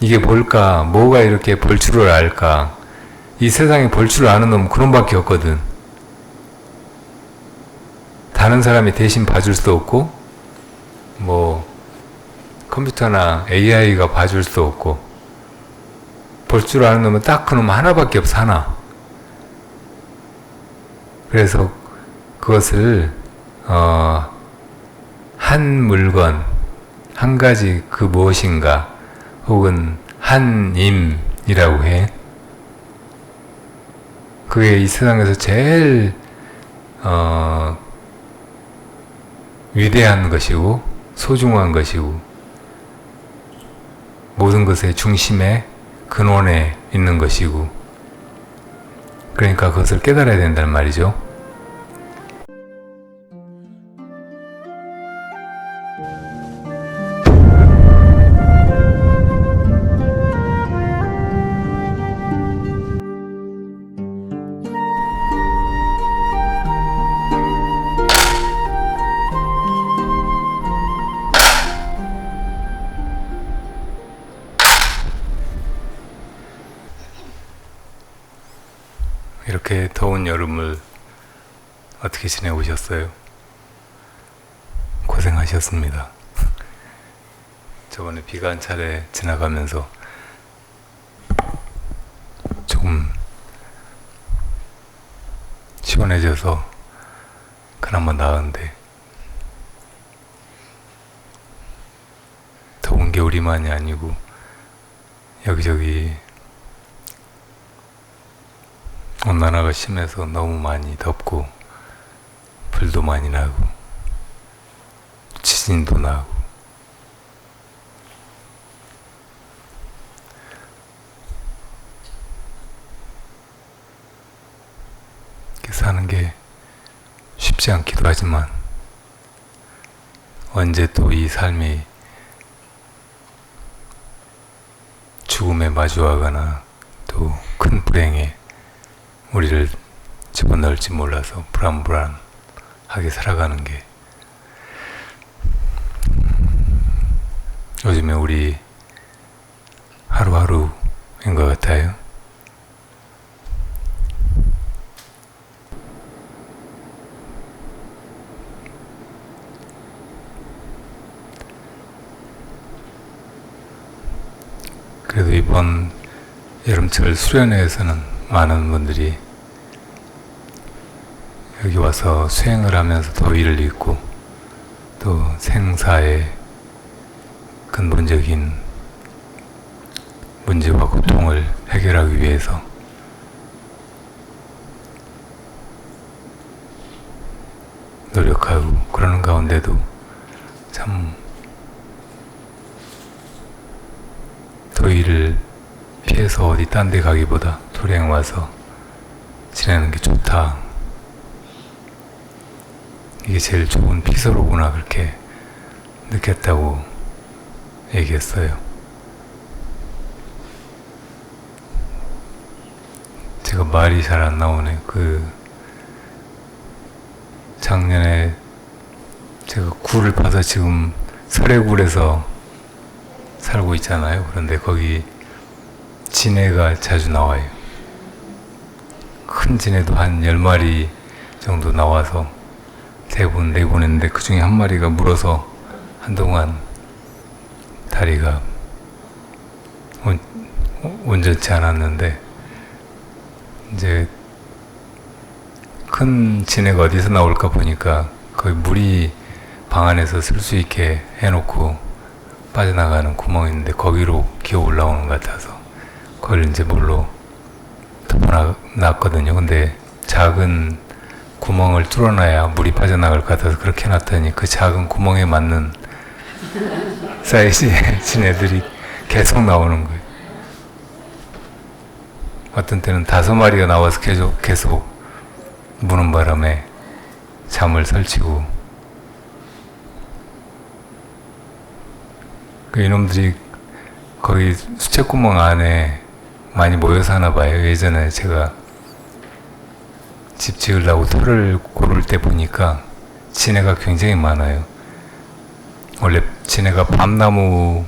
이게 뭘까? 뭐가 이렇게 볼 줄을 알까? 이 세상에 볼 줄 아는 놈은 그놈밖에 없거든. 다른 사람이 대신 봐줄 수 없고, 뭐 컴퓨터나 AI가 봐줄 수 없고, 볼 줄 아는 놈은 딱 그놈 하나밖에 없어, 하나. 그래서 그것을 한 물건, 한 가지 그 무엇인가, 혹은 한임이라고 해. 그게 이 세상에서 제일 위대한 것이고 소중한 것이고 모든 것의 중심에 근원에 있는 것이고, 그러니까 그것을 깨달아야 된다는 말이죠. 이렇게 더운 여름을 어떻게 지내오셨어요? 고생하셨습니다. 저번에 비가 한 차례 지나가면서 조금 시원해져서 그나마 나은데, 더운 게 우리만이 아니고 여기저기 온난화가 심해서 너무 많이 덥고 불도 많이 나고 지진도 나고, 이렇게 사는 게 쉽지 않기도 하지만 언제 또 이 삶이 죽음에 마주하거나 또 큰 불행에 우리를 집어넣을지 몰라서 불안불안하게 살아가는 게 요즘에 우리 하루하루인 것 같아요. 그래도 이번 여름철 수련회에서는 많은 분들이 여기 와서 수행을 하면서 더위를 잊고 또 생사의 근본적인 문제와 고통을 해결하기 위해서 노력하고, 그러는 가운데도 참 더위를 피해서 어디 딴 데 가기보다 도량 와서 지내는 게 좋다, 이게 제일 좋은 피서로구나, 그렇게 느꼈다고 얘기했어요. 제가 말이 잘 안 나오네. 작년에 제가 굴을 파서 지금 설해굴에서 살고 있잖아요. 그런데 거기 진해가 자주 나와요. 큰 진해도 한 10마리 정도 나와서 대부분 내보냈는데, 그 중에 한 마리가 물어서 한동안 다리가 온전치 않았는데, 이제 큰 진해가 어디서 나올까 보니까 거기 물이 방 안에서 쓸 수 있게 해놓고 빠져나가는 구멍이 있는데 거기로 기어 올라오는 것 같아서 그걸 이제 물로 덮어놨거든요. 근데 작은 구멍을 뚫어놔야 물이 빠져나갈 것 같아서 그렇게 해놨더니 그 작은 구멍에 맞는 사이즈의 진해들이 계속 나오는 거예요. 어떤 때는 5마리가 나와서 계속 무는 바람에 잠을 설치고, 이놈들이 거기 수채구멍 안에 많이 모여 사나 봐요. 예전에 제가 집 지으려고 터를 고를 때 보니까 진해가 굉장히 많아요. 원래 진해가 밤나무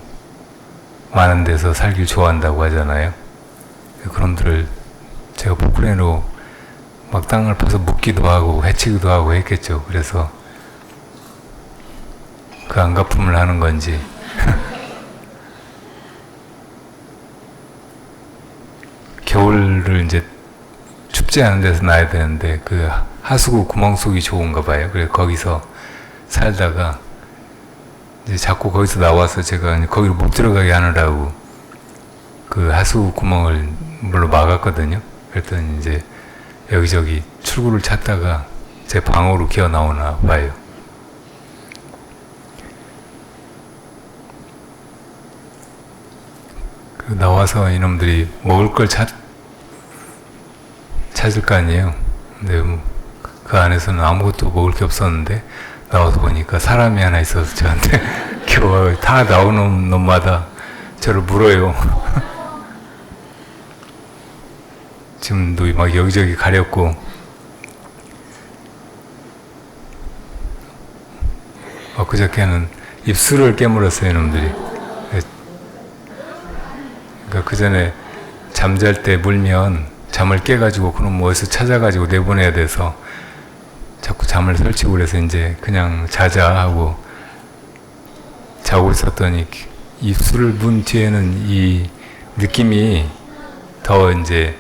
많은 데서 살길 좋아한다고 하잖아요. 그놈들을 제가 포크레인으로 막 땅을 파서 묻기도 하고 해치기도 하고 했겠죠. 그래서 그 안갚음을 하는 건지 겨울을 이제 춥지 않은 데서 놔야 되는데 그 하수구 구멍 속이 좋은가 봐요. 그래서 거기서 살다가 이제 자꾸 거기서 나와서 제가 거기로 못 들어가게 하느라고 그 하수구 구멍을 물로 막았거든요. 그랬더니 이제 여기저기 출구를 찾다가 제 방으로 기어 나오나 봐요. 그 나와서 이놈들이 먹을 걸 찾을 거 아니에요. 근데 그 안에서는 아무것도 먹을 게 없었는데 나와서 보니까 사람이 하나 있어서 저한테 겨우 다 나오는 놈마다 저를 물어요. 지금도 막 여기저기 가렸고 그저께는 입술을 깨물었어요, 이놈들이. 그러니까 그 전에 잠잘 때 물면 잠을 깨가지고 그놈 어디서 찾아가지고 내보내야 돼서 자꾸 잠을 설치고 그래서 이제 그냥 자자 하고 자고 있었더니 입술을 문 뒤에는 이 느낌이 더 이제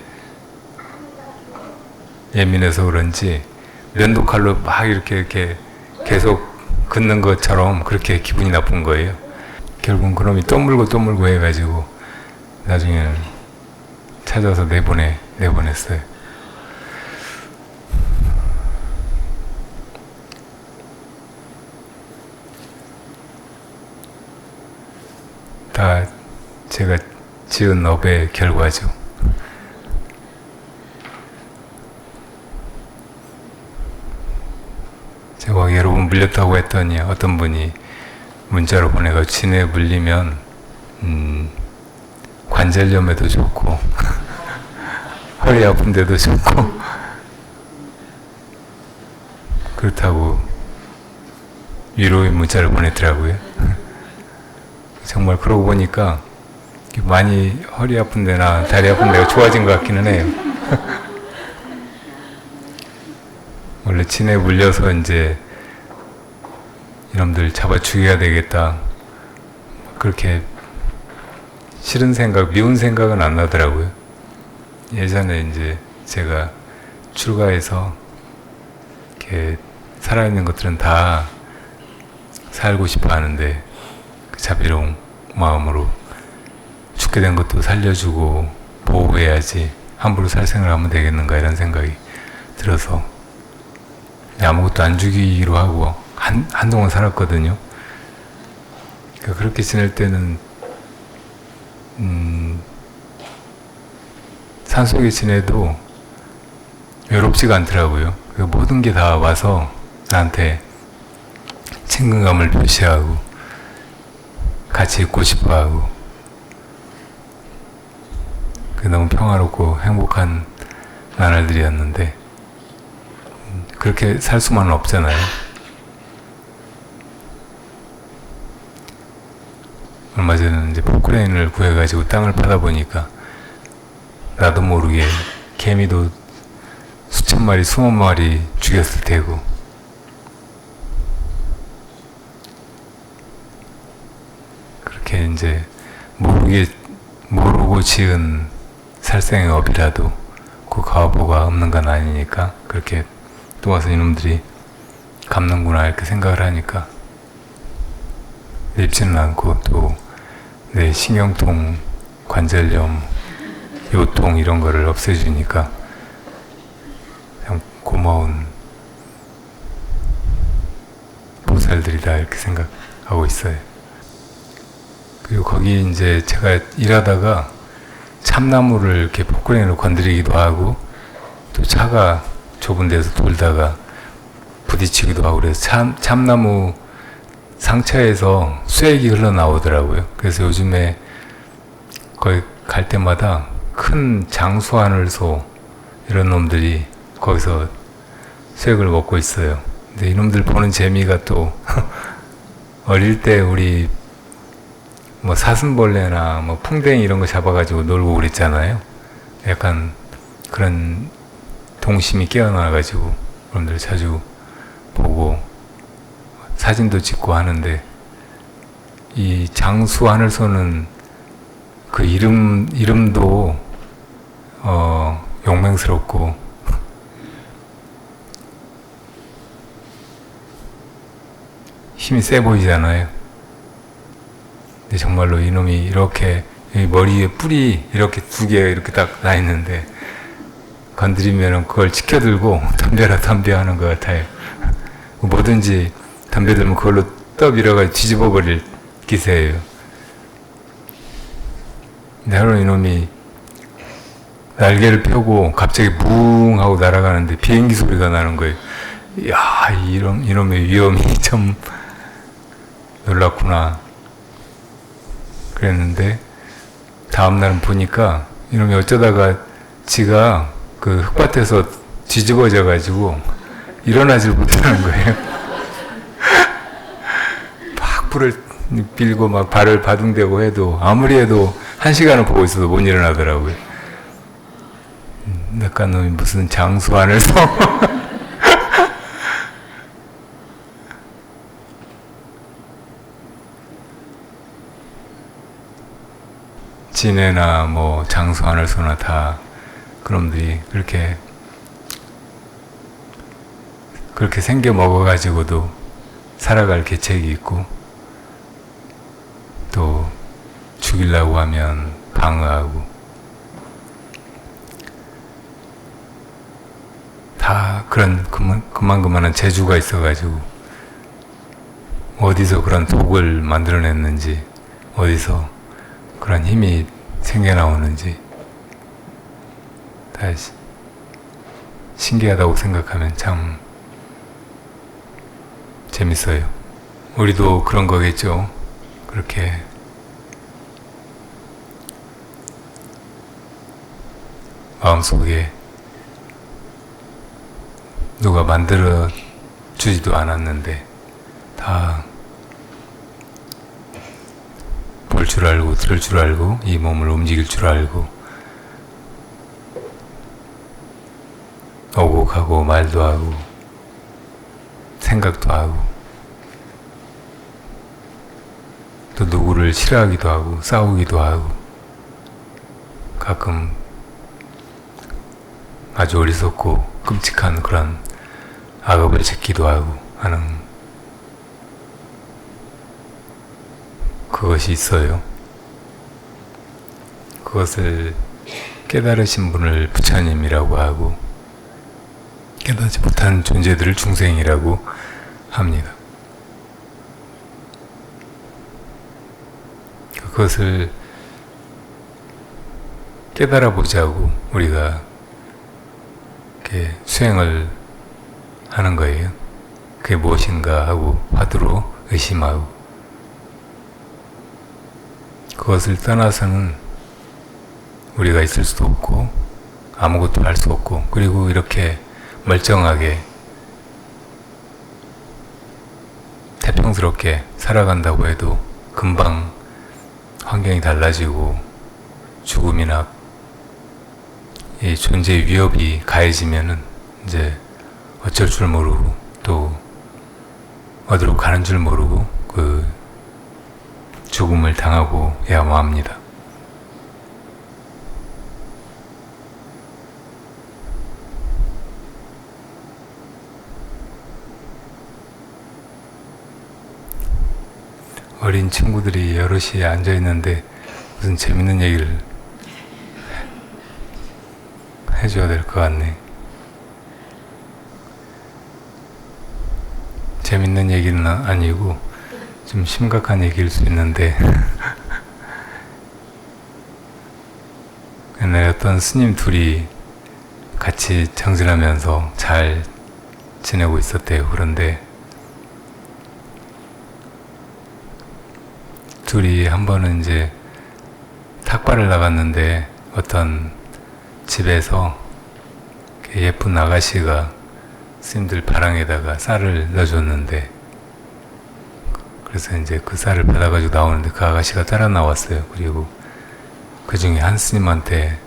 예민해서 그런지 면도칼로 막 이렇게 계속 긋는 것처럼 그렇게 기분이 나쁜 거예요. 결국은 그놈이 또 물고 해가지고 나중에는 찾아서 내보냈어요. 다 제가 지은 업의 결과죠. 제가 여러 번 물렸다고 했더니 어떤 분이 문자로 보내가 진에 물리면 관절염에도 좋고 허리 아픈 데도 좋고 그렇다고 위로의 문자를 보냈더라고요. 정말 그러고 보니까 많이 허리 아픈 데나 다리 아픈 데가 좋아진 것 같기는 해요. 원래 진에 물려서 이제 이놈들 잡아 죽여야 되겠다 그렇게 싫은 생각, 미운 생각은 안 나더라고요. 예전에 이제 제가 출가해서 이렇게 살아있는 것들은 다 살고 싶어 하는데 그 자비로운 마음으로 죽게 된 것도 살려주고 보호해야지 함부로 살 생각을 하면 되겠는가 이런 생각이 들어서 아무것도 안 죽이기로 하고 한동안 살았거든요. 그러니까 그렇게 지낼 때는 산속에 지내도 외롭지가 않더라고요. 모든 게 다 와서 나한테 친근감을 표시하고 같이 있고 싶어하고 너무 평화롭고 행복한 나날들이었는데 그렇게 살 수만은 없잖아요. 얼마 전에 이제 포크레인을 구해가지고 땅을 파다 보니까 나도 모르게 개미도 수천 마리, 수만 마리 죽였을 테고 그렇게 이제 모르고 지은 살생의 업이라도 그 가보가 없는 건 아니니까 그렇게 또 와서 이놈들이 갚는구나 이렇게 생각을 하니까 밉지는 않고 또 내 신경통, 관절염, 요통 이런 거를 없애주니까 그냥 고마운 보살들이다 이렇게 생각하고 있어요. 그리고 거기 이제 제가 일하다가 참나무를 이렇게 포크레인으로 건드리기도 하고 또 차가 좁은 데서 돌다가 부딪히기도 하고 그래서 참나무 상처에서 쇠액이 흘러나오더라고요. 그래서 요즘에 거기 갈 때마다 큰 장수하늘소 이런 놈들이 거기서 쇠액을 먹고 있어요. 근데 이놈들 보는 재미가 또 어릴 때 우리 뭐 사슴벌레나 뭐 풍뎅이 이런 거 잡아가지고 놀고 그랬잖아요. 약간 그런 동심이 깨어나가지고 여러분들 자주 보고 사진도 찍고 하는데, 이 장수 하늘소는 그 이름도 용맹스럽고 힘이 세 보이잖아요. 근데 정말로 이놈이 이렇게 머리에 뿔이 이렇게 두 개 이렇게 딱 나 있는데 건드리면 그걸 치켜들고 덤벼라 덤벼 하는 것 같아요. 뭐든지 덤벼들면 그걸로 떠밀어가지고 뒤집어버릴 기세예요. 근데 하루 이놈이 날개를 펴고 갑자기 뭉 하고 날아가는데 비행기 소리가 나는 거예요. 이야, 이놈의 위험이 참 놀랍구나 그랬는데, 다음날은 보니까 이놈이 어쩌다가 지가 그 흙밭에서 뒤집어져 가지고 일어나질 못하는 거예요. 막 불을 빌고 막 발을 바둥대고 해도 아무리 해도 1시간을 보고 있어도 못 일어나더라고요. 약간 놈이 무슨 장수 안에서 진해나 뭐 장수 하늘소나 다 그놈들이 그렇게 생겨 먹어가지고도 살아갈 계책이 있고, 또 죽이려고 하면 방어하고, 다 그런 그만한 재주가 있어가지고 어디서 그런 독을 만들어냈는지, 어디서 그런 힘이 생겨나오는지 다 신기하다고 생각하면 참 재밌어요. 우리도 그런 거겠죠. 그렇게 마음속에 누가 만들어 주지도 않았는데 다 볼 줄 알고 들을 줄 알고 이 몸을 움직일 줄 알고 오고 가고 말도 하고 생각도 하고, 또 누구를 싫어하기도 하고 싸우기도 하고, 가끔 아주 어리석고 끔찍한 그런 악업을 짓기도 하고 하는 그것이 있어요. 그것을 깨달으신 분을 부처님이라고 하고, 깨닫지 못한 존재들을 중생이라고 합니다. 그것을 깨달아 보자고 우리가 이렇게 수행을 하는 거예요. 그게 무엇인가 하고 화두로 의심하고, 그것을 떠나서는 우리가 있을 수도 없고 아무것도 할 수 없고, 그리고 이렇게 멀쩡하게 태평스럽게 살아간다고 해도 금방 환경이 달라지고 죽음이나 이 존재의 위협이 가해지면은 이제 어쩔 줄 모르고 또 어디로 가는 줄 모르고 그 죽음을 당하고 야마합니다. 어린 친구들이 여럿이 앉아 있는데 무슨 재밌는 얘기를 해줘야 될 것 같네. 재밌는 얘기는 아니고 좀 심각한 얘기일 수 있는데 옛날에 어떤 스님 둘이 같이 정진하면서 잘 지내고 있었대요. 그런데 둘이 한 번은 이제 탁발을 나갔는데 어떤 집에서 예쁜 아가씨가 스님들 바랑에다가 쌀을 넣어줬는데, 그래서 이제 그 쌀을 받아가지고 나오는데 그 아가씨가 따라 나왔어요. 그리고 그 중에 한 스님한테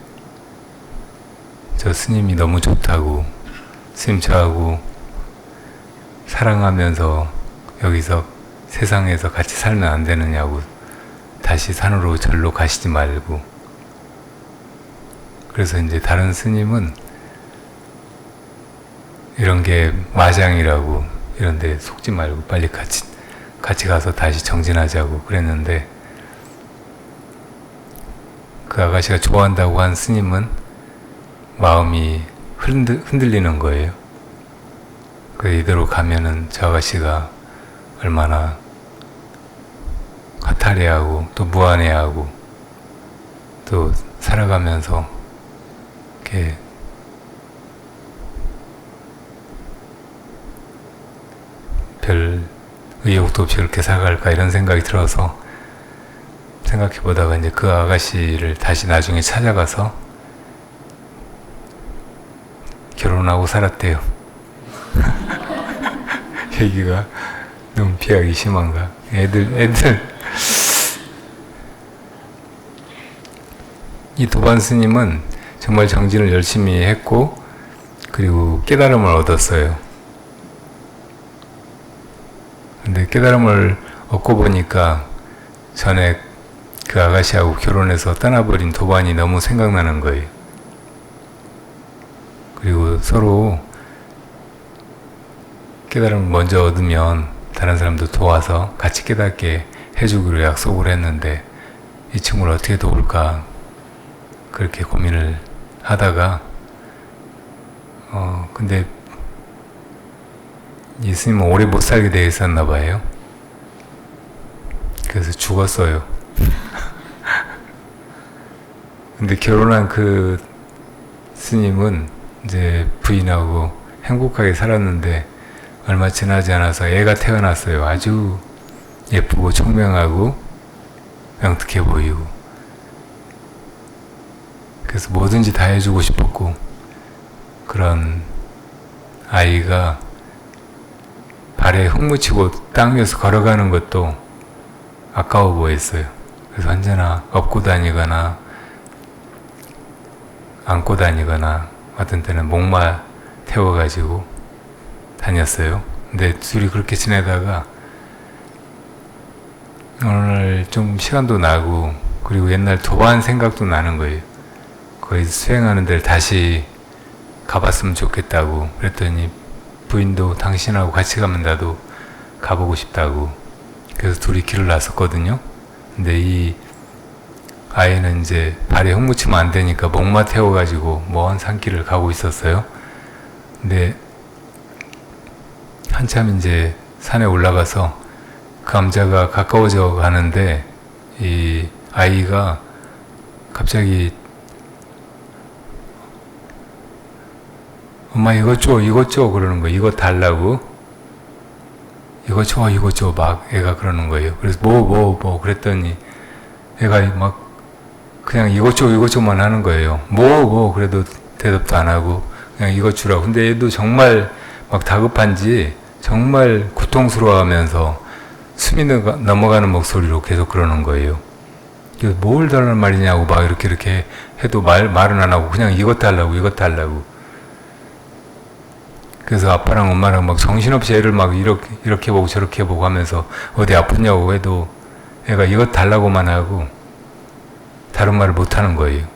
저 스님이 너무 좋다고, 스님 저하고 사랑하면서 여기서 세상에서 같이 살면 안 되느냐고, 다시 산으로 절로 가시지 말고. 그래서 이제 다른 스님은 이런 게 마장이라고, 이런 데 속지 말고 빨리 같이 가서 다시 정진하자고 그랬는데, 그 아가씨가 좋아한다고 한 스님은 마음이 흔들리는 거예요. 이대로 가면은 저 아가씨가 얼마나 허탈해하고 또 무안해하고 또 살아가면서 이렇게 별 의욕도 없이 그렇게 살아갈까, 이런 생각이 들어서 생각해 보다가 이제 그 아가씨를 다시 나중에 찾아가서 결혼하고 살았대요. 얘기가 너무 비하기 심한가? 이 도반 스님은 정말 정진을 열심히 했고, 그리고 깨달음을 얻었어요. 근데 깨달음을 얻고 보니까 전에 그 아가씨하고 결혼해서 떠나버린 도반이 너무 생각나는 거예요. 그리고 서로 깨달음을 먼저 얻으면 다른 사람도 도와서 같이 깨닫게 해주기로 약속을 했는데, 이 친구를 어떻게 도울까 그렇게 고민을 하다가 근데 이 스님은 오래 못 살게 돼 있었나 봐요. 그래서 죽었어요. 근데 결혼한 그 스님은 이제 부인하고 행복하게 살았는데 얼마 지나지 않아서 애가 태어났어요. 아주 예쁘고 총명하고 명특해 보이고. 그래서 뭐든지 다 해주고 싶었고, 그런 아이가 발에 흙 묻히고 땅 위에서 걸어가는 것도 아까워 보였어요. 그래서 언제나 업고 다니거나 안고 다니거나, 어떤 때는 목마 태워가지고 다녔어요. 근데 둘이 그렇게 지내다가 오늘 좀 시간도 나고, 그리고 옛날 도반 생각도 나는 거예요. 거기 수행하는 데를 다시 가봤으면 좋겠다고. 그랬더니 부인도 당신하고 같이 가면 나도 가보고 싶다고. 그래서 둘이 길을 나섰거든요. 근데 이 아이는 이제 발에 흙 묻히면 안 되니까 목마 태워가지고 먼 산길을 가고 있었어요. 근데 한참 이제 산에 올라가서 감자가 가까워져 가는데 이 아이가 갑자기 엄마 이것 줘, 이것 줘 그러는 거예요. 이것 달라고. 이것 줘, 이것 줘 막 애가 그러는 거예요. 그래서 뭐 그랬더니 애가 막 그냥 이것 줘, 이것 줘만 하는 거예요. 그래도 대답도 안 하고 그냥 이것 주라고. 근데 애도 정말 막 다급한지 정말 고통스러워하면서 숨이 넘어가는 목소리로 계속 그러는 거예요. 그래서 뭘 달라는 말이냐고 막 이렇게 해도 말은 안 하고 그냥 이것 달라고, 이것 달라고. 그래서 아빠랑 엄마랑 막 정신없이 애를 막 이렇게 보고 저렇게 보고 하면서 어디 아프냐고 해도 애가 이것 달라고만 하고 다른 말을 못 하는 거예요.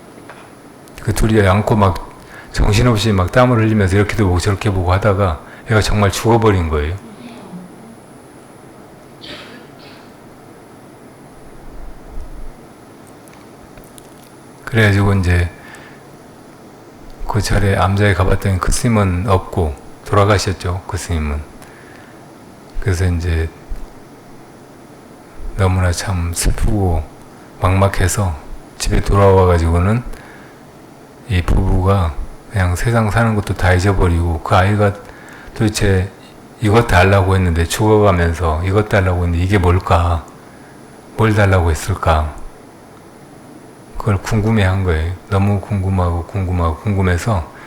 그 둘이 안고 막 정신없이 막 땀을 흘리면서 이렇게도 보고 저렇게 보고 하다가 애가 정말 죽어버린 거예요. 그래가지고 이제 그 절에 암자에 가봤더니 그 스님은 없고 돌아가셨죠. 그 스님은. 그래서 이제 너무나 참 슬프고 막막해서 집에 돌아와가지고는 이 부부가 그냥 세상 사는 것도 다 잊어버리고, 그 아이가 도대체 이것 달라고 했는데 죽어가면서 이것 달라고 했는데 이게 뭘까? 뭘 달라고 했을까? 그걸 궁금해한 거예요. 너무 궁금해서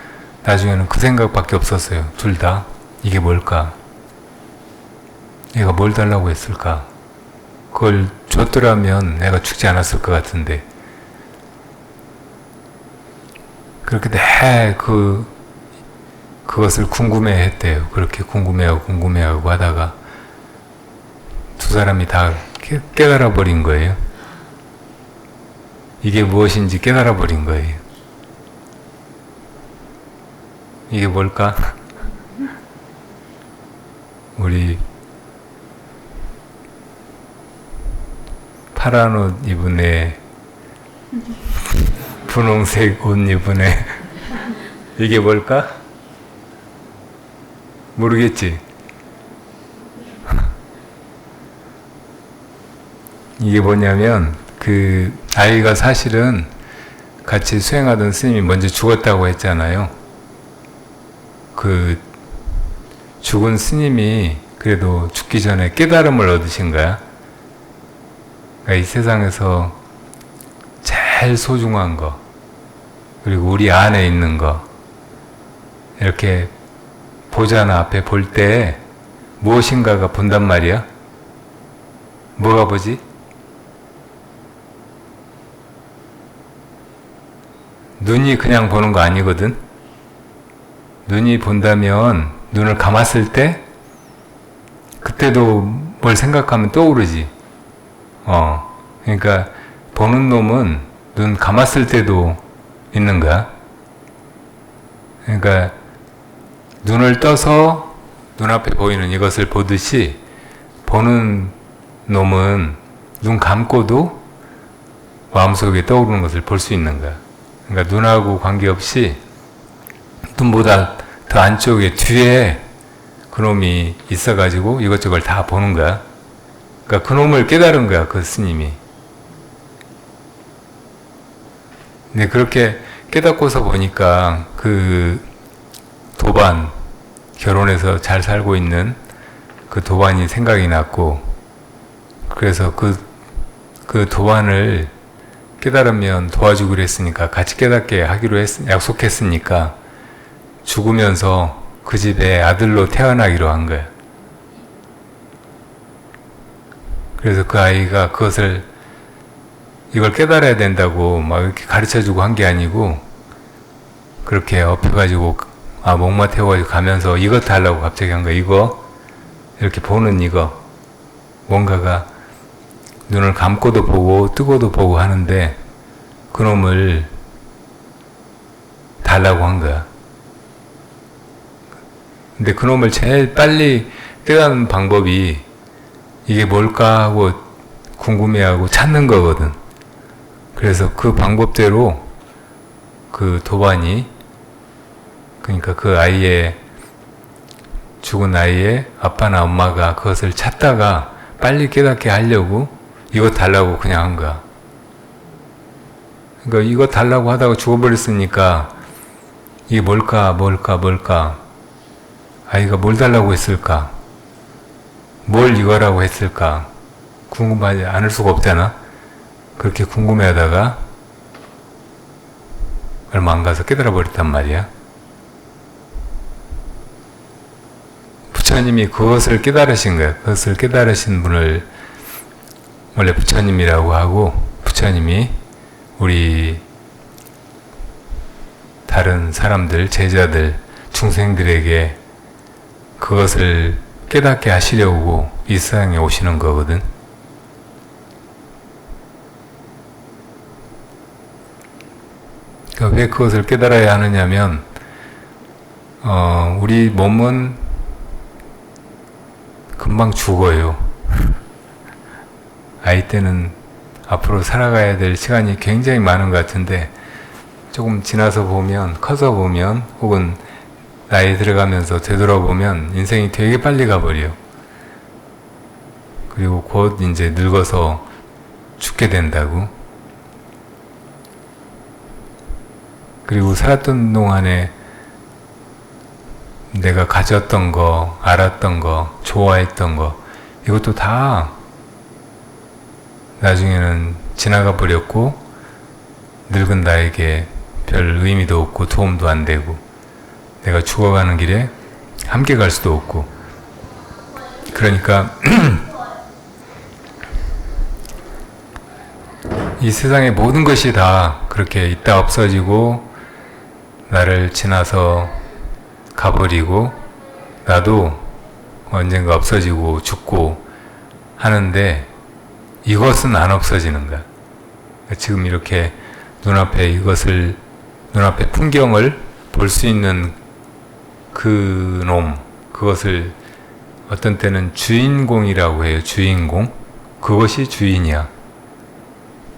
나중에는 그 생각밖에 없었어요. 둘 다. 이게 뭘까? 얘가 뭘 달라고 했을까? 그걸 줬더라면 내가 죽지 않았을 것 같은데, 그렇게 그것을 궁금해 했대요. 그렇게 궁금해하고 하다가 두 사람이 다 깨달아 버린 거예요. 이게 무엇인지 깨달아 버린 거예요. 이게 뭘까? 우리 파란 옷 입은 애, 분홍색 옷 입은 애, 이게 뭘까? 모르겠지? 이게 뭐냐면, 그 아이가 사실은 같이 수행하던 스님이 먼저 죽었다고 했잖아요. 그 죽은 스님이 그래도 죽기 전에 깨달음을 얻으신 거야. 그러니까 이 세상에서 제일 소중한 거, 그리고 우리 안에 있는 거, 이렇게 보잖아. 앞에 볼 때 무엇인가가 본단 말이야. 뭐가 보지? 눈이 그냥 보는 거 아니거든. 눈이 본다면 눈을 감았을 때 그때도 뭘 생각하면 떠오르지. 그러니까 보는 놈은 눈 감았을 때도 있는 거야. 그러니까 눈을 떠서 눈앞에 보이는 이것을 보듯이 보는 놈은 눈 감고도 마음속에 떠오르는 것을 볼 수 있는 거야. 그러니까 눈하고 관계없이 눈보다 더 안쪽에 뒤에 그놈이 있어가지고 이것저것 다 보는 거야. 그러니까 그놈을 깨달은 거야, 그 스님이. 근데 그렇게 깨닫고서 보니까 그 도반, 결혼해서 잘 살고 있는 그 도반이 생각이 났고, 그래서 그 도반을 깨달으면 도와주기로 했으니까, 같이 깨닫게 하기로 약속했으니까 죽으면서 그 집에 아들로 태어나기로 한 거야. 그래서 그 아이가 이걸 깨달아야 된다고 막 이렇게 가르쳐주고 한 게 아니고, 그렇게 엎혀가지고 목마 태워가지고 가면서 이것 하려고 갑자기 한 거야. 이거 이렇게 보는 이거, 뭔가가 눈을 감고도 보고 뜨고도 보고 하는데 그놈을 달라고 한 거야. 근데 그놈을 제일 빨리 깨닫는 방법이 이게 뭘까 하고 궁금해하고 찾는 거거든. 그래서 그 방법대로 그 도반이, 그러니까 그 아이의, 죽은 아이의 아빠나 엄마가 그것을 찾다가 빨리 깨닫게 하려고 이거 달라고 그냥 한 거야. 그러니까 이거 달라고 하다가 죽어버렸으니까 이게 뭘까. 아이가 뭘 달라고 했을까? 뭘 이거라고 했을까? 궁금하지 않을 수가 없잖아. 그렇게 궁금해하다가 얼마 안 가서 깨달아 버렸단 말이야. 부처님이 그것을 깨달으신 거야. 그것을 깨달으신 분을 원래 부처님이라고 하고, 부처님이 우리 다른 사람들, 제자들, 중생들에게 그것을 깨닫게 하시려고 이 세상에 오시는 거거든. 그러니까 왜 그것을 깨달아야 하느냐면, 우리 몸은 금방 죽어요. 아이 때는 앞으로 살아가야 될 시간이 굉장히 많은 것 같은데, 조금 지나서 보면, 커서 보면, 혹은 나이 들어가면서 되돌아보면 인생이 되게 빨리 가버려. 그리고 곧 이제 늙어서 죽게 된다고. 그리고 살았던 동안에 내가 가졌던 거, 알았던 거, 좋아했던 거, 이것도 다 나중에는 지나가 버렸고, 늙은 나에게 별 의미도 없고 도움도 안 되고, 내가 죽어가는 길에 함께 갈 수도 없고. 그러니까 이 세상의 모든 것이 다 그렇게 있다 없어지고 나를 지나서 가버리고 나도 언젠가 없어지고 죽고 하는데 이것은 안 없어지는 거야. 지금 이렇게 눈앞에 눈앞에 풍경을 볼 수 있는 그것을 어떤 때는 주인공이라고 해요. 주인공. 그것이 주인이야.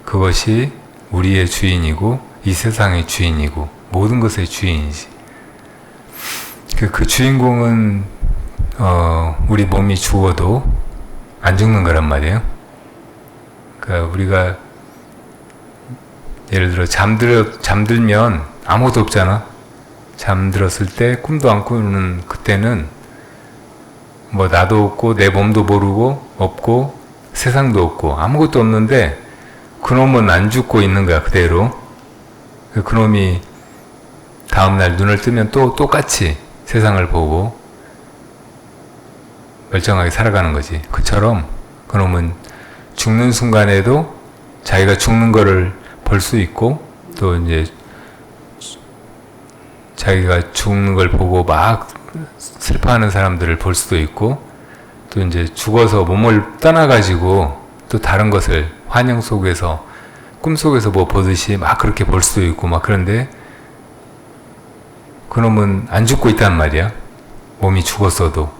그것이 우리의 주인이고 이 세상의 주인이고 모든 것의 주인이지. 그 주인공은 우리 몸이 죽어도 안 죽는 거란 말이에요. 그러니까 우리가 예를 들어 잠들면 아무것도 없잖아. 잠들었을 때 꿈도 안 꾸는 그때는 뭐 나도 없고 내 몸도 모르고 없고 세상도 없고 아무것도 없는데 그놈은 안 죽고 있는 거야 그대로. 그놈이 다음날 눈을 뜨면 또 똑같이 세상을 보고 멀쩡하게 살아가는 거지. 그처럼 그놈은 죽는 순간에도 자기가 죽는 거를 볼 수 있고 또 이제 자기가 죽는 걸 보고 막 슬퍼하는 사람들을 볼 수도 있고 또 이제 죽어서 몸을 떠나가지고 또 다른 것을 환영 속에서 꿈속에서 뭐 보듯이 막 그렇게 볼 수도 있고 막 그런데 그놈은 안 죽고 있단 말이야. 몸이 죽었어도.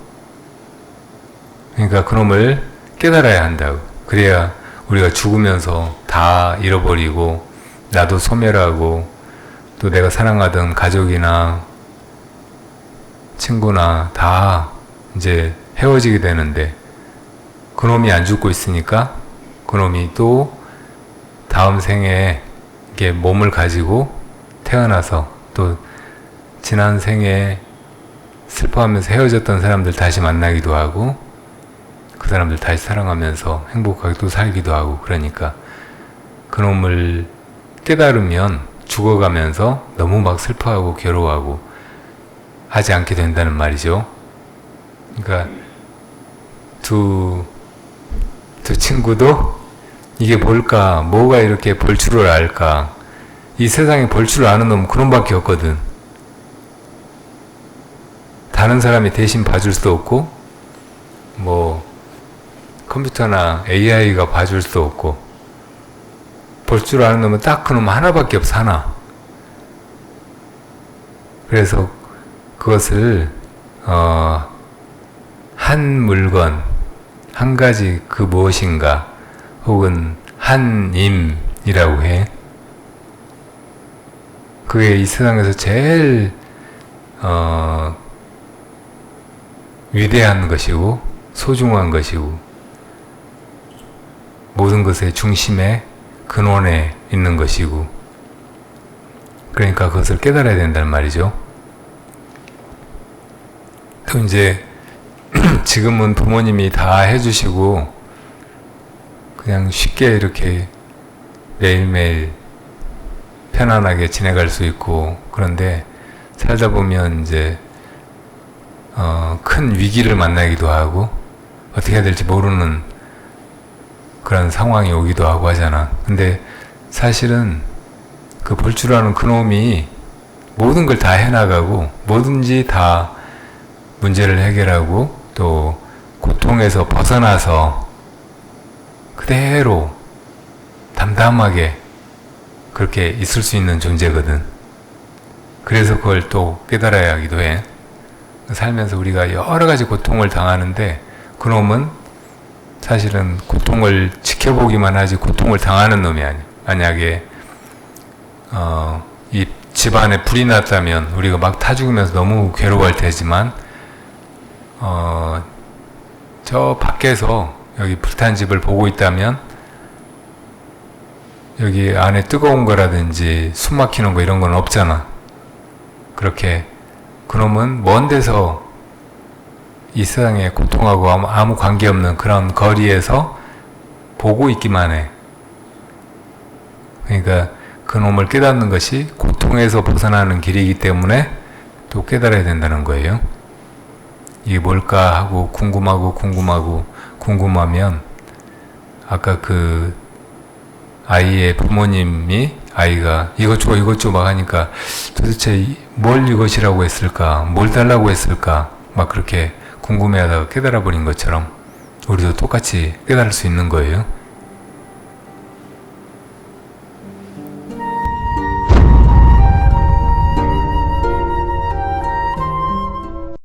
그러니까 그놈을 깨달아야 한다고. 그래야 우리가 죽으면서 다 잃어버리고 나도 소멸하고 또 내가 사랑하던 가족이나 친구나 다 이제 헤어지게 되는데 그놈이 안 죽고 있으니까 그놈이 또 다음 생에 이게 몸을 가지고 태어나서 또 지난 생에 슬퍼하면서 헤어졌던 사람들 다시 만나기도 하고 그 사람들 다시 사랑하면서 행복하게 또 살기도 하고 그러니까 그놈을 깨달으면 죽어가면서 너무 막 슬퍼하고 괴로워하고 하지 않게 된다는 말이죠. 그러니까 두 친구도 이게 뭘까? 뭐가 이렇게 볼 줄을 알까? 이 세상에 볼 줄 아는 놈은 그놈밖에 없거든. 다른 사람이 대신 봐줄 수도 없고 뭐 컴퓨터나 AI가 봐줄 수도 없고 볼 줄 아는 놈은 딱 그놈 하나밖에 없어. 하나. 그래서 그것을 한 물건 한 가지 그 무엇인가 혹은 한임이라고 해. 그게 이 세상에서 제일 위대한 것이고 소중한 것이고 모든 것의 중심에 근원에 있는 것이고 그러니까 그것을 깨달아야 된다는 말이죠. 또 이제 지금은 부모님이 다 해주시고 그냥 쉽게 이렇게 매일매일 편안하게 지내갈 수 있고 그런데 살다 보면 이제 큰 위기를 만나기도 하고 어떻게 해야 될지 모르는 그런 상황이 오기도 하고 하잖아. 근데 사실은 그 볼 줄 아는 그놈이 모든 걸 다 해나가고 뭐든지 다 문제를 해결하고 또 고통에서 벗어나서 그대로 담담하게 그렇게 있을 수 있는 존재거든. 그래서 그걸 또 깨달아야 하기도 해. 살면서 우리가 여러 가지 고통을 당하는데 그놈은 사실은 고통을 지켜보기만 하지 고통을 당하는 놈이 아니야. 만약에 이 집안에 불이 났다면 우리가 막 타 죽으면서 너무 괴로워할 테지만 저 밖에서 여기 불탄 집을 보고 있다면 여기 안에 뜨거운 거라든지 숨 막히는 거 이런 건 없잖아. 그렇게 그놈은 먼 데서 이 세상에 고통하고 아무 관계없는 그런 거리에서 보고 있기만 해. 그러니까 그놈을 깨닫는 것이 고통에서 벗어나는 길이기 때문에 또 깨달아야 된다는 거예요. 이게 뭘까 하고 궁금하면 아까 그 아이의 부모님이 아이가 이것 줘 이것 줘 막 하니까 도대체 뭘 이것이라고 했을까, 뭘 달라고 했을까 막 그렇게 궁금해하다가 깨달아 버린 것처럼 우리도 똑같이 깨달을 수 있는 거예요.